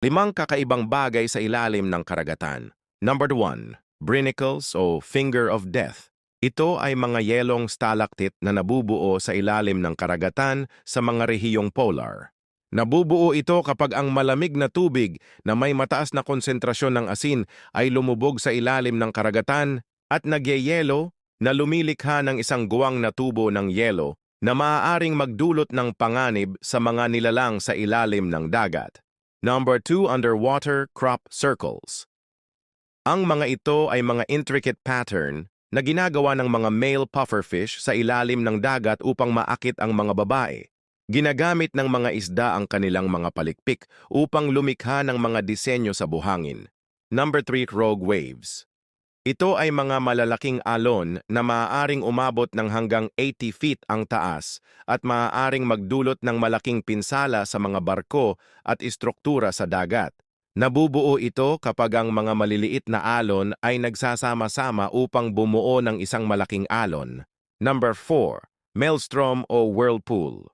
5 kakaibang bagay sa ilalim ng karagatan. Number 1, brinicles o finger of death. Ito ay mga yelong stalactite na nabubuo sa ilalim ng karagatan sa mga rehiyong polar. Nabubuo ito kapag ang malamig na tubig na may mataas na konsentrasyon ng asin ay lumubog sa ilalim ng karagatan at nagyeyelo na lumilikha ng isang guwang na tubo ng yelo na maaaring magdulot ng panganib sa mga nilalang sa ilalim ng dagat. Number 2, underwater crop circles. Ang mga ito ay mga intricate pattern na ginagawa ng mga male pufferfish sa ilalim ng dagat upang maakit ang mga babae. Ginagamit ng mga isda ang kanilang mga palikpik upang lumikha ng mga disenyo sa buhangin. Number 3, rogue waves. Ito ay mga malalaking alon na maaaring umabot ng hanggang 80 feet ang taas at maaaring magdulot ng malaking pinsala sa mga barko at istruktura sa dagat. Nabubuo ito kapag ang mga maliliit na alon ay nagsasama-sama upang bumuo ng isang malaking alon. Number 4, maelstrom o whirlpool.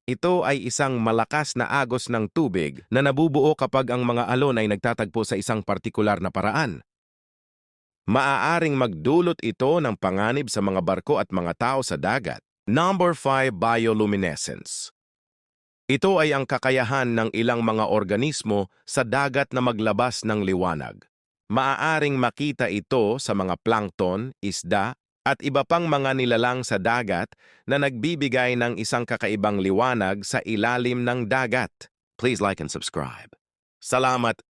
Ito ay isang malakas na agos ng tubig na nabubuo kapag ang mga alon ay nagtatagpo sa isang partikular na paraan. Maaaring magdulot ito ng panganib sa mga barko at mga tao sa dagat. Number 5, bioluminescence. Ito ay ang kakayahan ng ilang mga organismo sa dagat na maglabas ng liwanag. Maaaring makita ito sa mga plankton, isda, at iba pang mga nilalang sa dagat na nagbibigay ng isang kakaibang liwanag sa ilalim ng dagat. Please like and subscribe. Salamat!